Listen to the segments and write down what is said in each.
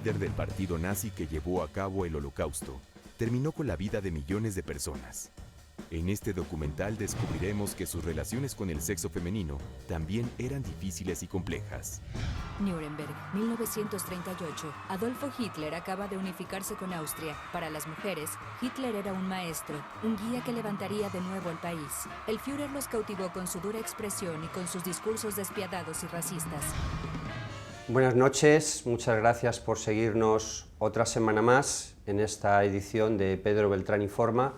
líder del partido nazi que llevó a cabo el Holocausto, terminó con la vida de millones de personas. En este documental descubriremos que sus relaciones con el sexo femenino también eran difíciles y complejas. Nuremberg, 1938. Adolfo Hitler acaba de unificarse con Austria. Para las mujeres, Hitler era un maestro, un guía que levantaría de nuevo el país. El Führer los cautivó con su dura expresión y con sus discursos despiadados y racistas. Buenas noches, muchas gracias por seguirnos otra semana más en esta edición de Pedro Beltrán Informa.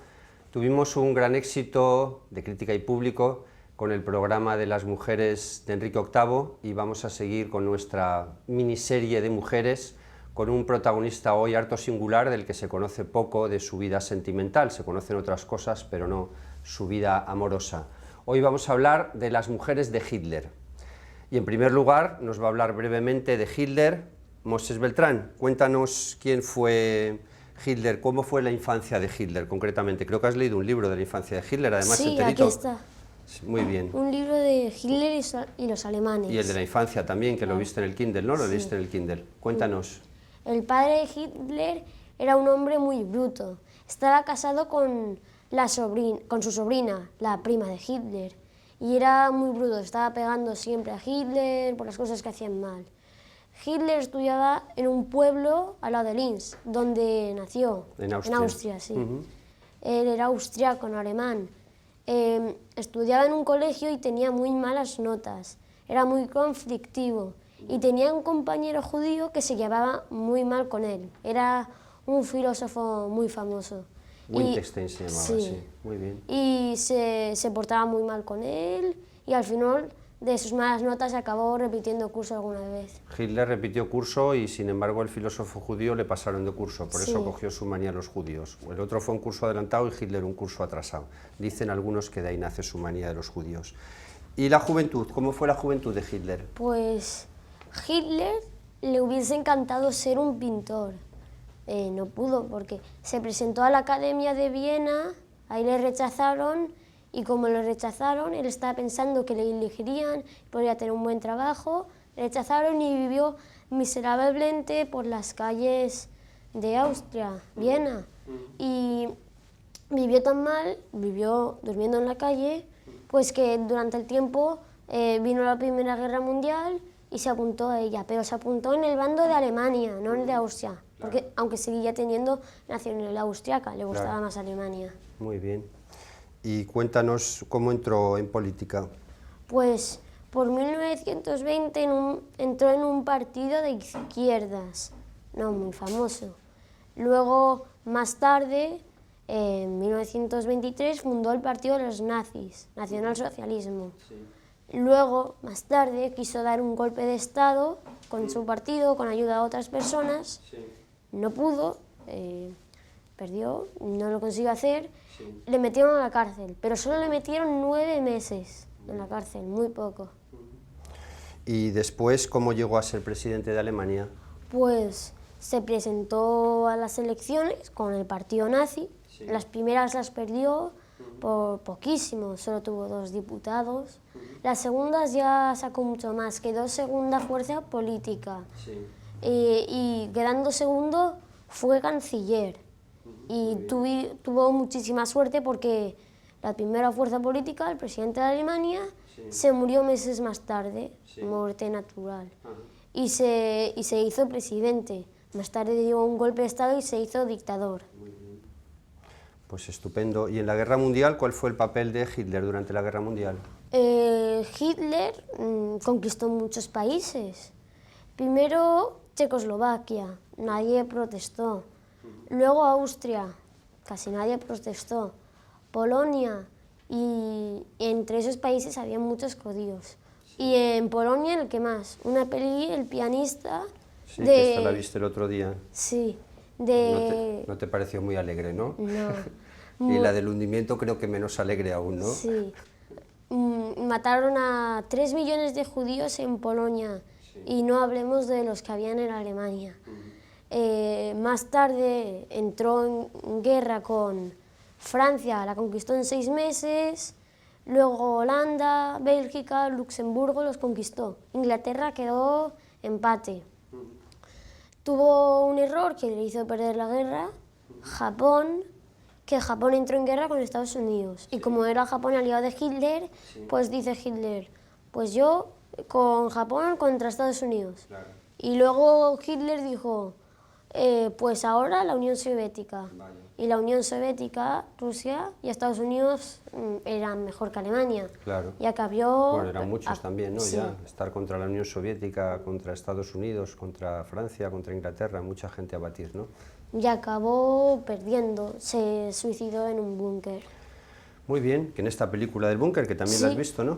Tuvimos un gran éxito de crítica y público con el programa de las mujeres de Enrique VIII y vamos a seguir con nuestra miniserie de mujeres con un protagonista hoy harto singular del que se conoce poco de su vida sentimental, se conocen otras cosas pero no su vida amorosa. Hoy vamos a hablar de las mujeres de Hitler y en primer lugar nos va a hablar brevemente de Hitler Moses Beltrán. Cuéntanos quién fue Hitler, ¿cómo fue la infancia de Hitler concretamente? Creo que has leído un libro de la infancia de Hitler, además sí, enterito. Aquí está. Muy bien. Un libro de Hitler y los alemanes. Y el de la infancia también, que lo viste en el Kindle, ¿no? Lo leíste en el Kindle. Cuéntanos. El padre de Hitler era un hombre muy bruto. Estaba casado con su sobrina, la prima de Hitler, y era muy bruto, estaba pegando siempre a Hitler por las cosas que hacían mal. Hitler estudiaba en un pueblo al lado de Linz, donde nació, en Austria, sí. Él era austriaco, no alemán. Estudiaba en un colegio y tenía muy malas notas, era muy conflictivo y tenía un compañero judío que se llevaba muy mal con él. Era un filósofo muy famoso. Wittgenstein se llamaba, sí, muy bien. Y se portaba muy mal con él y al final de sus malas notas acabó repitiendo curso alguna vez. Hitler repitió curso y sin embargo el filósofo judío le pasaron de curso, por eso cogió su manía a los judíos. El otro fue un curso adelantado y Hitler un curso atrasado. Dicen algunos que de ahí nace su manía de los judíos. ¿Y la juventud? ¿Cómo fue la juventud de Hitler? Pues Hitler le hubiese encantado ser un pintor. No pudo porque se presentó a la Academia de Viena, ahí le rechazaron. Y como lo rechazaron, él estaba pensando que le elegirían, podría tener un buen trabajo, le rechazaron y vivió miserablemente por las calles de Austria, Viena. Y vivió tan mal, vivió durmiendo en la calle, pues que durante el tiempo vino la Primera Guerra Mundial y se apuntó a ella, pero se apuntó en el bando de Alemania, no en el de Austria, porque aunque seguía teniendo nacionalidad austriaca, le gustaba más Alemania. Muy bien. Y cuéntanos cómo entró en política. Pues por 1920 entró en un partido de izquierdas, no muy famoso. Luego, más tarde, en 1923, fundó el partido de los nazis, nacionalsocialismo. Luego, más tarde, quiso dar un golpe de Estado con su partido, con ayuda de otras personas. No pudo, perdió, no lo consiguió hacer. Le metieron a la cárcel, pero solo le metieron 9 meses en la cárcel, muy poco. ¿Y después cómo llegó a ser presidente de Alemania? Pues se presentó a las elecciones con el partido nazi, las primeras las perdió por poquísimo, solo tuvo 2 diputados. Las segundas ya sacó mucho más, quedó segunda fuerza política. Y quedando segundo fue canciller. Y tuvo muchísima suerte porque la primera fuerza política, el presidente de Alemania, se murió meses más tarde, muerte natural, y se hizo presidente. Más tarde dio un golpe de Estado y se hizo dictador. Muy bien. Pues estupendo. ¿Y en la Guerra Mundial cuál fue el papel de Hitler durante la Guerra Mundial? Hitler conquistó muchos países. Primero Checoslovaquia, nadie protestó. Luego Austria, casi nadie protestó. Polonia, y entre esos países había muchos judíos. Y en Polonia, el que más, una peli, El pianista. Sí, que esta la viste el otro día. Sí. No te pareció muy alegre, ¿no? No. Y la del hundimiento creo que menos alegre aún, ¿no? Sí. Mataron a 3 millones de judíos en Polonia, y no hablemos de los que habían en Alemania. Más tarde entró en guerra con Francia, la conquistó en 6 meses, luego Holanda, Bélgica, Luxemburgo los conquistó. Inglaterra quedó empate. tuvo un error que le hizo perder la guerra, Japón, que Japón entró en guerra con Estados Unidos. Y como era Japón aliado de Hitler, pues dice Hitler, pues yo con Japón contra Estados Unidos. Claro. Y luego Hitler dijo, pues ahora la Unión Soviética. Vaya. Y la Unión Soviética, Rusia y Estados Unidos eran mejor que Alemania. Claro. Y acabó... Bueno, eran muchos también, ¿no? Sí. Ya, estar contra la Unión Soviética, contra Estados Unidos, contra Francia, contra Inglaterra, mucha gente a batir, ¿no? Y acabó perdiendo, se suicidó en un búnker. Muy bien, que en esta película del búnker, que también la has Sí. visto, ¿no?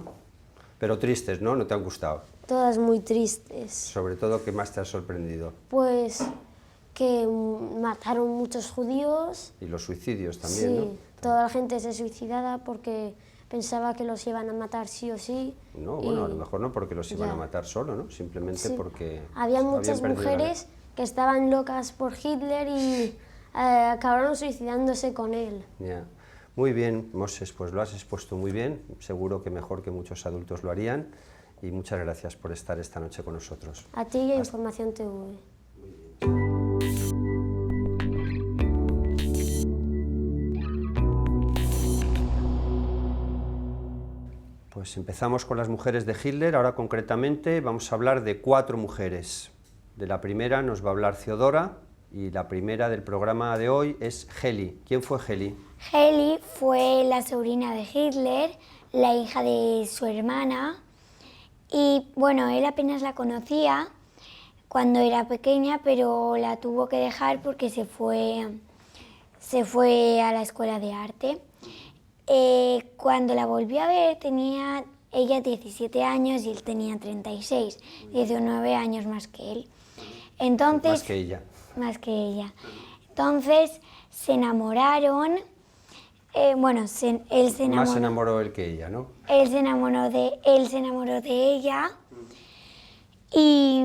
Pero tristes, ¿no? ¿No te han gustado? Todas muy tristes. Sobre todo, ¿qué más te ha sorprendido? Pues que mataron muchos judíos. Y los suicidios también, Sí, ¿no? toda la gente se suicidaba porque pensaba que los iban a matar sí o sí. No, bueno, a y lo mejor no porque los iban ya. a matar solo, ¿no? Simplemente sí, porque había muchas habían perdido la mujeres que estaban locas por Hitler y acabaron suicidándose con él. guerra. Ya. Muy bien, Moses, pues lo has expuesto muy bien, seguro que mejor que muchos adultos lo harían, y muchas gracias por estar esta noche con nosotros. A ti y a Información TV. Pues empezamos con las mujeres de Hitler, ahora concretamente vamos a hablar de 4 mujeres. De la primera nos va a hablar Theodora, y la primera del programa de hoy es Heli. ¿Quién fue Heli? Heli fue la sobrina de Hitler, la hija de su hermana, y bueno, él apenas la conocía cuando era pequeña, pero la tuvo que dejar porque se fue a la escuela de arte. Cuando la volvió a ver tenía ella 17 años y él tenía 36, 19 años más que él. Entonces, Más que ella. Más que ella. Entonces se enamoraron. Él se enamoró. Más se enamoró él que ella, ¿no? Él se enamoró de ella y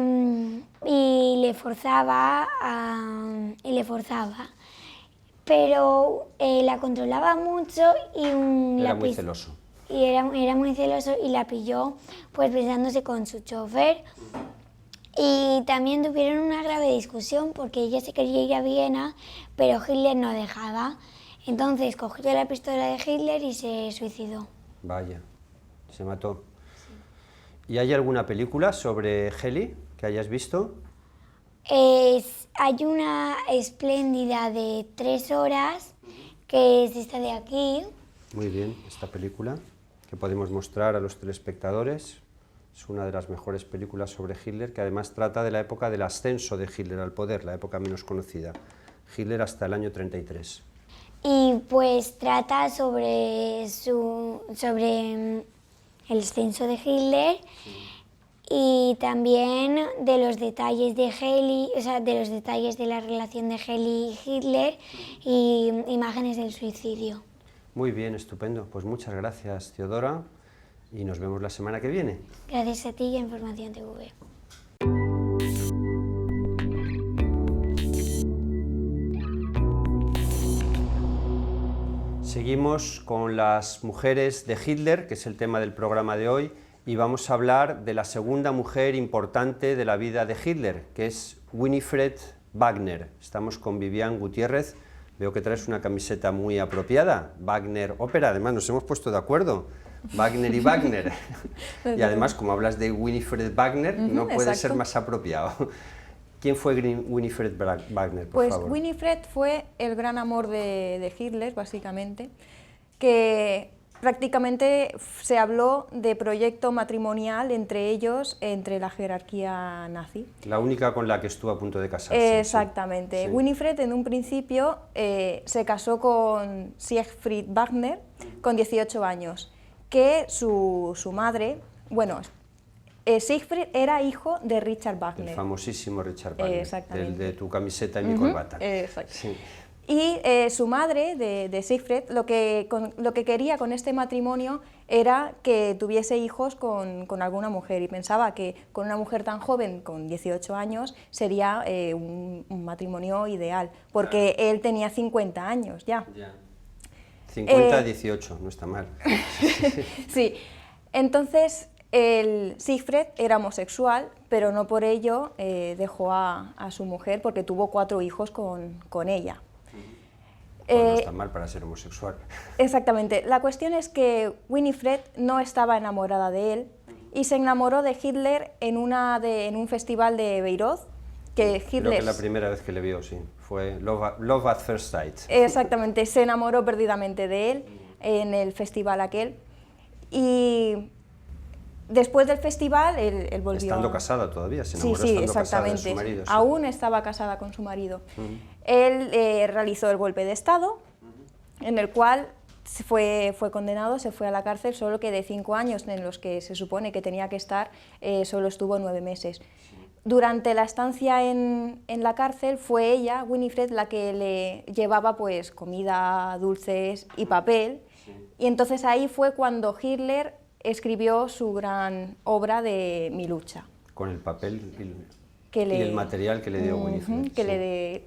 le forzaba pero la controlaba mucho y Era muy celoso. Y era muy celoso y la pilló pues besándose con su chofer. Y también tuvieron una grave discusión porque ella se quería ir a Viena, pero Hitler no dejaba. Entonces cogió la pistola de Hitler y se suicidó. Vaya, se mató. ¿Y hay alguna película sobre Heli que hayas visto? Hay una espléndida de 3 horas, que es esta de aquí. Muy bien, esta película que podemos mostrar a los telespectadores. Es una de las mejores películas sobre Hitler, que además trata de la época del ascenso de Hitler al poder, la época menos conocida. Hitler hasta el año 33. Y pues trata sobre el ascenso de Hitler y también de los detalles de Heli, o sea, de los detalles de la relación de Heli y Hitler y imágenes del suicidio. Muy bien, estupendo. Pues muchas gracias, Theodora, y nos vemos la semana que viene. Gracias a ti y a Información TV. Seguimos con las mujeres de Hitler, que es el tema del programa de hoy, y vamos a hablar de la segunda mujer importante de la vida de Hitler, que es Winifred Wagner. Estamos con Vivian Gutiérrez. Veo que traes una camiseta muy apropiada, Wagner Ópera, además nos hemos puesto de acuerdo, Wagner y Wagner. Y además, como hablas de Winifred Wagner, no puede ser más apropiado. ¿Quién fue Winifred Wagner, por favor? Pues Winifred fue el gran amor de Hitler, básicamente, que prácticamente se habló de proyecto matrimonial entre ellos, entre la jerarquía nazi. La única con la que estuvo a punto de casarse. Exactamente. Sí. Winifred en un principio se casó con Siegfried Wagner con 18 años, que su madre, bueno, Siegfried era hijo de Richard Wagner. El famosísimo Richard Wagner, Exactamente. de tu camiseta y mi corbata. Exacto. Sí. Y su madre, de Siegfried, lo que quería con este matrimonio era que tuviese hijos con alguna mujer, y pensaba que con una mujer tan joven, con 18 años, sería un matrimonio ideal, porque él tenía 50 años ya. 50 a 18, no está mal. Sí, entonces el Siegfried era homosexual, pero no por ello dejó a su mujer, porque tuvo 4 hijos con ella. Pues no está mal para ser homosexual. Exactamente. La cuestión es que Winifred no estaba enamorada de él y se enamoró de Hitler en un festival de Bayreuth, que Hitler... Creo que la primera vez que le vio, sí, fue Love at First Sight. Exactamente, se enamoró perdidamente de él en el festival aquel, y después del festival él volvió... Estando casada todavía, se enamoró Sí, estando casada de exactamente. su marido. Sí. Aún estaba casada con su marido. Él realizó el golpe de Estado, en el cual fue condenado, se fue a la cárcel, solo que de 5 años en los que se supone que tenía que estar, solo estuvo 9 meses. Durante la estancia en la cárcel fue ella, Winifred, la que le llevaba pues comida, dulces y papel, y entonces ahí fue cuando Hitler escribió su gran obra de Mi lucha. Con el papel y el material que le dio Winifred.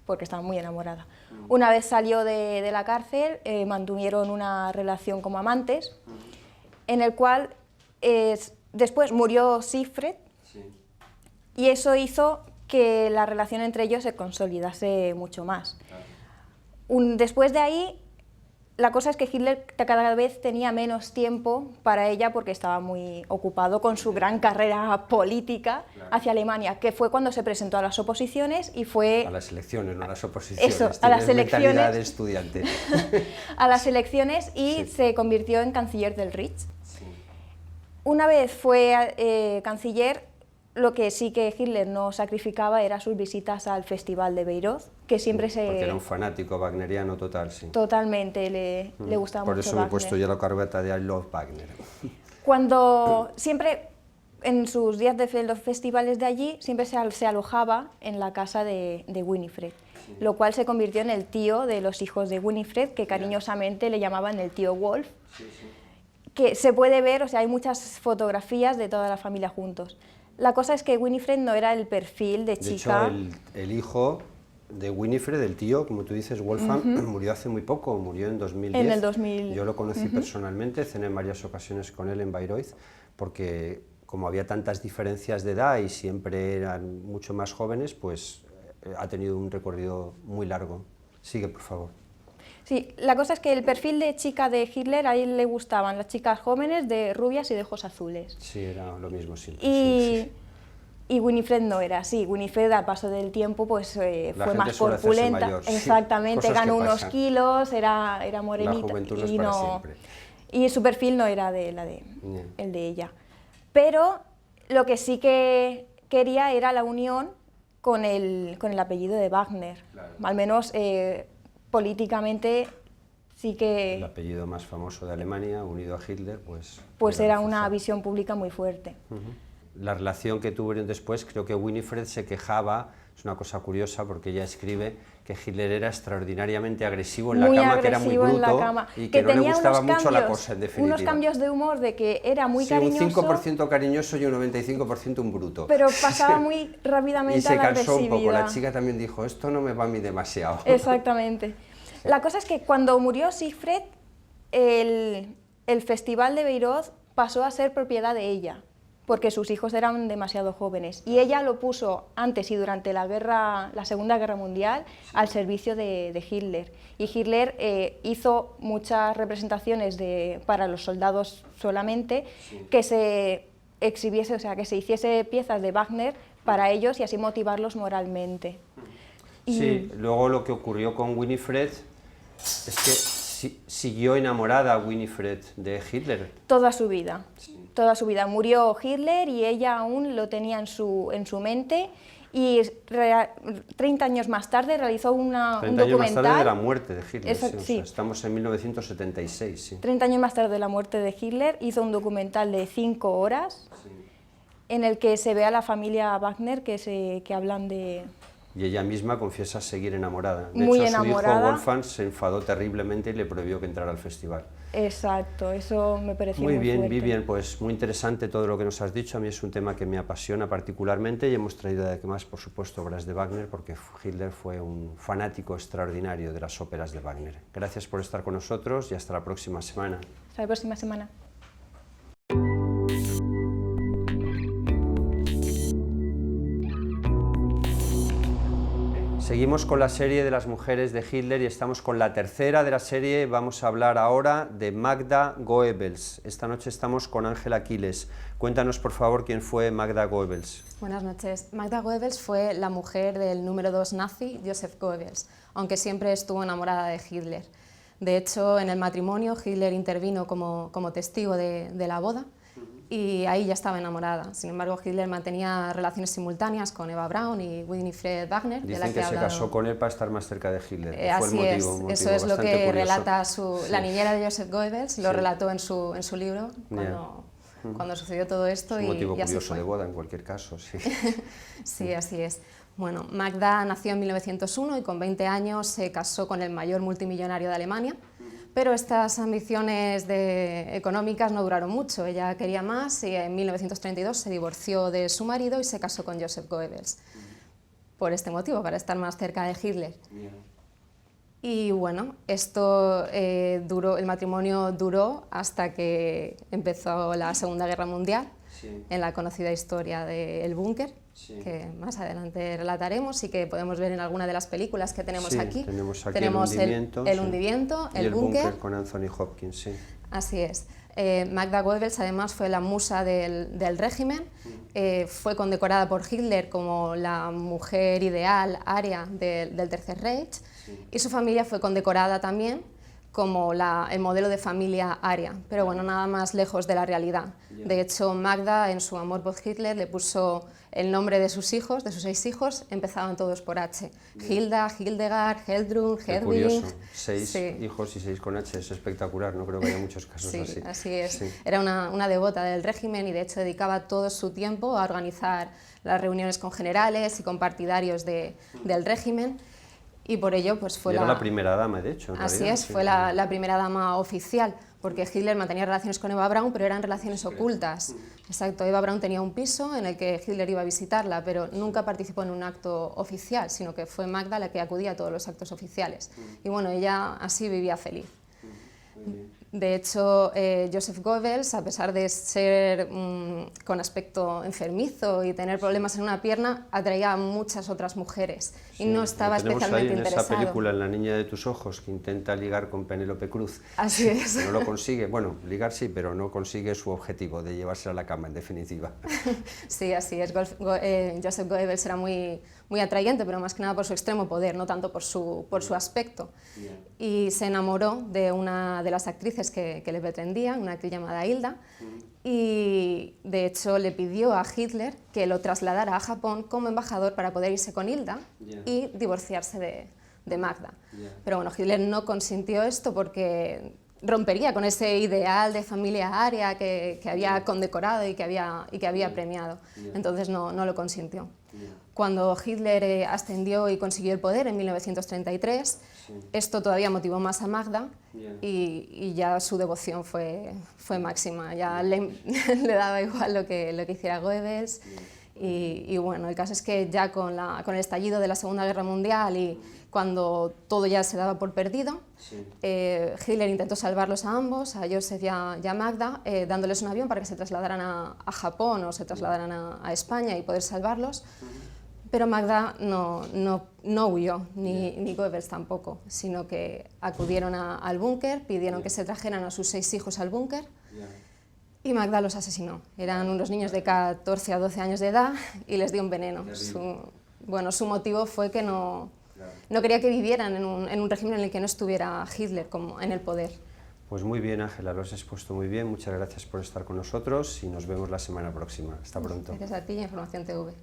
Porque estaba muy enamorada. Una vez salió de la cárcel, mantuvieron una relación como amantes, en el cual después murió Siegfried, y eso hizo que la relación entre ellos se consolidase mucho más. Después de ahí, la cosa es que Hitler cada vez tenía menos tiempo para ella porque estaba muy ocupado con su gran carrera política hacia Alemania, que fue cuando se presentó a las oposiciones y fue... A las elecciones, no a las oposiciones. Eso, a las elecciones. Mentalidad de estudiante. A las elecciones y se convirtió en canciller del Reich. Una vez fue canciller, lo que sí que Hitler no sacrificaba era sus visitas al Festival de Bayreuth, que siempre Porque era un fanático wagneriano total, sí. Totalmente, le gustaba mucho Por eso Wagner. me he puesto ya la corbata de I Love Wagner. Cuando siempre, en sus días de los festivales de allí, siempre se alojaba en la casa de Winifred, lo cual se convirtió en el tío de los hijos de Winifred, que cariñosamente le llamaban el tío Wolf, que se puede ver, o sea, hay muchas fotografías de toda la familia juntos. La cosa es que Winifred no era el perfil de chica... De hecho, el hijo de Winifred, el tío, como tú dices, Wolfgang, murió hace muy poco, murió en 2010. En el 2000. Yo lo conocí personalmente, cené en varias ocasiones con él en Bayreuth, porque como había tantas diferencias de edad y siempre eran mucho más jóvenes, pues ha tenido un recorrido muy largo. Sigue, por favor. Sí, la cosa es que el perfil de chica de Hitler, a él le gustaban las chicas jóvenes, de rubias y de ojos azules. Sí, era lo mismo siempre. Y Winifred no era así. Winifred, al paso del tiempo, pues fue más corpulenta. Mayor, exactamente, sí, ganó unos kilos, era morenita. La juventud no es para siempre. Y su perfil no era el de ella. Pero lo que sí que quería era la unión con el apellido de Wagner. Claro. Al menos políticamente sí que... El apellido más famoso de Alemania, unido a Hitler, pues era una visión pública muy fuerte. La relación que tuvieron después, creo que Winifred se quejaba, es una cosa curiosa porque ella escribe que Hitler era extraordinariamente agresivo en la cama, que era muy bruto y que no le gustaba mucho la cosa, en definitiva. Unos cambios de humor, de que era muy cariñoso. Un 5% cariñoso y un 95% un bruto. Pero pasaba muy rápidamente a la agresividad. Y se cansó un poco, la chica también dijo, esto no me va a mí demasiado. Exactamente. La cosa es que cuando murió Siegfried, el Festival de Bayreuth pasó a ser propiedad de ella, porque sus hijos eran demasiado jóvenes, y ella lo puso antes y durante la Segunda Guerra Mundial al servicio de Hitler. Y Hitler hizo muchas representaciones para los soldados solamente, que se exhibiese, o sea, que se hiciese piezas de Wagner para ellos y así motivarlos moralmente. Sí, luego lo que ocurrió con Winifred es que siguió enamorada Winifred de Hitler. Toda su vida. Toda su vida. Murió Hitler y ella aún lo tenía en su mente, y 30 años más tarde realizó un documental... 30 años más tarde de la muerte de Hitler, sí. O sea, estamos en 1976. Sí. 30 años más tarde de la muerte de Hitler hizo un documental de 5 horas en el que se ve a la familia Wagner que hablan de... Y ella misma confiesa seguir enamorada. De Muy hecho, enamorada. Su hijo Wolfgang se enfadó terriblemente y le prohibió que entrara al festival. Exacto, eso me pareció muy bien, fuerte. Vivian, pues muy interesante todo lo que nos has dicho. A mí es un tema que me apasiona particularmente y hemos traído además, por supuesto, obras de Wagner, porque Hitler fue un fanático extraordinario de las óperas de Wagner. Gracias por estar con nosotros y hasta la próxima semana. Hasta la próxima semana. Seguimos con la serie de las mujeres de Hitler y estamos con la tercera de la serie. Vamos a hablar ahora de Magda Goebbels. Esta noche estamos con Ángela Aquiles. Cuéntanos, por favor, quién fue Magda Goebbels. Buenas noches. Magda Goebbels fue la mujer del número 2 nazi, Joseph Goebbels, aunque siempre estuvo enamorada de Hitler. De hecho, en el matrimonio, Hitler intervino como testigo de la boda y ahí ya estaba enamorada. Sin embargo, Hitler mantenía relaciones simultáneas con Eva Braun y Winifred Wagner. Dicen que se casó con él para estar más cerca de Hitler. Así es, eso es lo que curioso. relata la niñera de Joseph Goebbels, lo relató en su libro cuando sucedió todo esto. Es un motivo y así curioso fue. de boda, en cualquier caso, sí. Sí, así es. Bueno, Magda nació en 1901 y con 20 años se casó con el mayor multimillonario de Alemania, pero estas ambiciones económicas no duraron mucho. Ella quería más y en 1932 se divorció de su marido y se casó con Joseph Goebbels. Por este motivo, para estar más cerca de Hitler. Y bueno, el matrimonio duró hasta que empezó la Segunda Guerra Mundial, en la conocida historia del búnker, que más adelante relataremos y que podemos ver en alguna de las películas que tenemos aquí. Tenemos aquí tenemos el hundimiento, el búnker con Anthony Hopkins, sí. Así es. Magda Goebbels además fue la musa del régimen, fue condecorada por Hitler como la mujer ideal, aria del Tercer Reich, y su familia fue condecorada también como el modelo de familia aria, pero bueno, nada más lejos de la realidad. De hecho, Magda, en su amor por Hitler, le puso el nombre de sus hijos, de sus 6 hijos, empezaban todos por H. Hilda, Hildegard, Heldrun, Hedwig. 6 hijos y 6 con H, es espectacular, no creo que haya muchos casos así. Sí, así es. Sí. Era una devota del régimen y de hecho dedicaba todo su tiempo a organizar las reuniones con generales y con partidarios del régimen. Y por ello pues fue era la primera dama, de hecho. Así realidad, es, fue la primera dama oficial, porque Hitler mantenía relaciones con Eva Braun, pero eran relaciones ocultas. Exacto, Eva Braun tenía un piso en el que Hitler iba a visitarla, pero nunca participó en un acto oficial, sino que fue Magda la que acudía a todos los actos oficiales. Y bueno, ella así vivía feliz. De hecho, Joseph Goebbels, a pesar de ser con aspecto enfermizo y tener problemas en una pierna, atraía a muchas otras mujeres y no estaba especialmente interesado. Esa película, En la niña de tus ojos, que intenta ligar con Penélope Cruz. Así es. No lo consigue, bueno, ligar sí, pero no consigue su objetivo de llevarse a la cama, en definitiva. Sí, así es. Joseph Goebbels era muy atrayente, pero más que nada por su extremo poder, no tanto por su aspecto. Y se enamoró de una de las actrices que le pretendían, una actriz llamada Hilda, y de hecho le pidió a Hitler que lo trasladara a Japón como embajador para poder irse con Hilda y divorciarse de Magda. Pero bueno, Hitler no consintió esto porque rompería con ese ideal de familia aria que había condecorado y que había premiado. Entonces no lo consintió. Cuando Hitler ascendió y consiguió el poder en 1933, esto todavía motivó más a Magda y ya su devoción fue máxima. Ya le daba igual lo que hiciera Goebbels. Y bueno, el caso es que ya con el estallido de la Segunda Guerra Mundial y cuando todo ya se daba por perdido, Hitler intentó salvarlos a ambos, a Joseph y a Magda, dándoles un avión para que se trasladaran a Japón o se trasladaran a España y poder salvarlos. Pero Magda no huyó, ni Goebbels tampoco, sino que acudieron al búnker, pidieron que se trajeran a sus 6 hijos al búnker y Magda los asesinó. Eran unos niños de 14 a 12 años de edad y les dio un veneno. Su motivo fue que no quería que vivieran en un régimen en el que no estuviera Hitler como en el poder. Pues muy bien, Ángela, lo has expuesto muy bien. Muchas gracias por estar con nosotros y nos vemos la semana próxima. Hasta pronto. Gracias a ti y Información TV.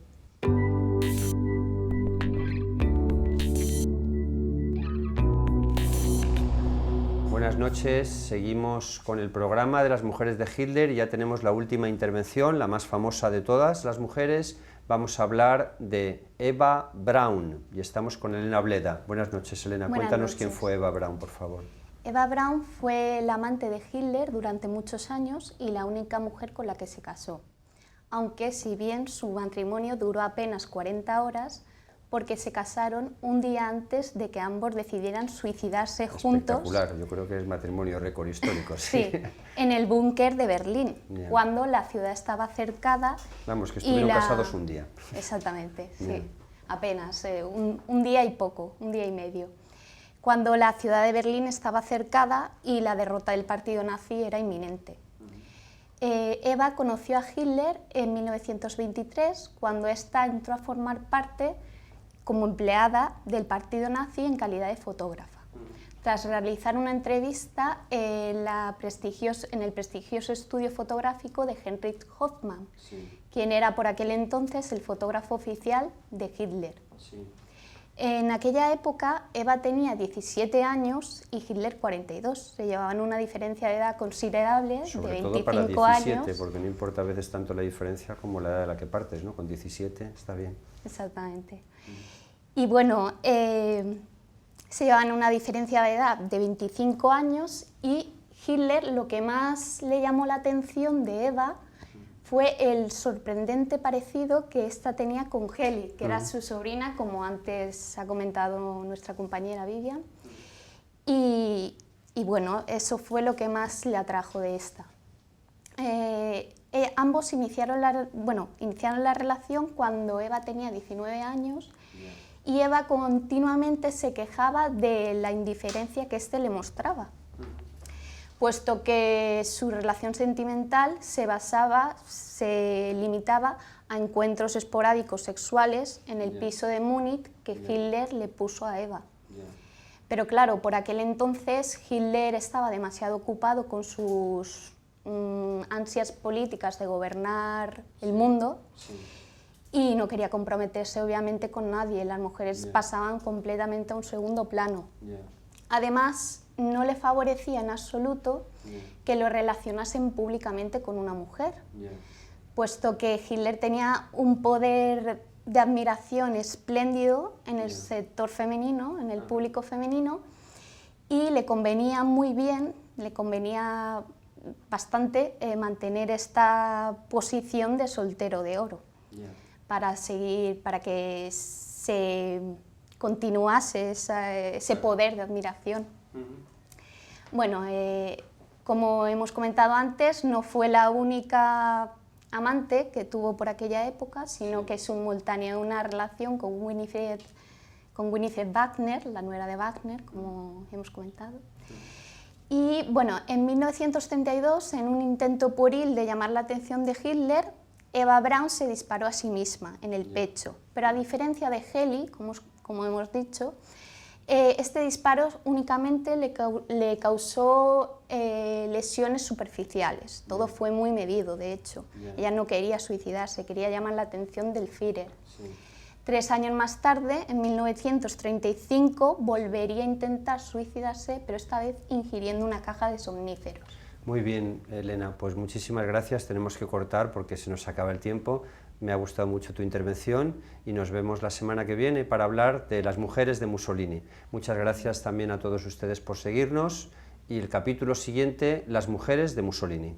Buenas noches, seguimos con el programa de las mujeres de Hitler y ya tenemos la última intervención, la más famosa de todas las mujeres. Vamos a hablar de Eva Braun y estamos con Elena Bleda. Buenas noches, Elena. Cuéntanos quién fue Eva Braun, por favor. Eva Braun fue la amante de Hitler durante muchos años y la única mujer con la que se casó. Aunque si bien su matrimonio duró apenas 40 horas, porque se casaron un día antes de que ambos decidieran suicidarse juntos. Espectacular, yo creo que es matrimonio récord histórico. Sí, en el búnker de Berlín, cuando la ciudad estaba cercada. Vamos, que estuvieron casados un día. Exactamente, sí. apenas, un día y poco, un día y medio, cuando la ciudad de Berlín estaba cercada y la derrota del partido nazi era inminente. Eva conoció a Hitler en 1923, cuando ésta entró a formar parte como empleada del partido nazi en calidad de fotógrafa. Tras realizar una entrevista en el prestigioso estudio fotográfico de Heinrich Hoffmann, quien era por aquel entonces el fotógrafo oficial de Hitler. En aquella época Eva tenía 17 años y Hitler 42, se llevaban una diferencia de edad considerable, sobre de 25 todo para 17, años. Porque no importa a veces tanto la diferencia como la edad de la que partes, ¿no? Con 17 está bien. Exactamente. Y bueno, se llevaban una diferencia de edad de 25 años y Hitler lo que más le llamó la atención de Eva fue el sorprendente parecido que ésta tenía con Heli, que era su sobrina, como antes ha comentado nuestra compañera Vivian. Y bueno, eso fue lo que más le atrajo de esta. Ambos iniciaron la relación cuando Eva tenía 19 años y Eva continuamente se quejaba de la indiferencia que éste le mostraba, puesto que su relación sentimental se limitaba a encuentros esporádicos sexuales en el piso de Múnich que Hitler le puso a Eva. Pero claro, por aquel entonces Hitler estaba demasiado ocupado con sus ansias políticas de gobernar el mundo y no quería comprometerse obviamente con nadie, las mujeres pasaban completamente a un segundo plano. Además, no le favorecía en absoluto que lo relacionasen públicamente con una mujer, puesto que Hitler tenía un poder de admiración espléndido en el sector femenino, en el público femenino, y le convenía muy bien, le convenía bastante mantener esta posición de soltero de oro, para que se continuase ese poder de admiración. Bueno, como hemos comentado antes, no fue la única amante que tuvo por aquella época, sino que simultaneó una relación con Winifred Wagner, la nuera de Wagner, como hemos comentado. Y bueno, en 1932, en un intento pueril de llamar la atención de Hitler, Eva Braun se disparó a sí misma en el pecho, pero a diferencia de Heli, como hemos dicho, este disparo únicamente le causó lesiones superficiales. Todo fue muy medido, de hecho. Ella no quería suicidarse, quería llamar la atención del Führer. 3 años más tarde, en 1935, volvería a intentar suicidarse, pero esta vez ingiriendo una caja de somníferos. Muy bien, Elena, pues muchísimas gracias. Tenemos que cortar porque se nos acaba el tiempo. Me ha gustado mucho tu intervención y nos vemos la semana que viene para hablar de las mujeres de Mussolini. Muchas gracias también a todos ustedes por seguirnos y el capítulo siguiente, las mujeres de Mussolini.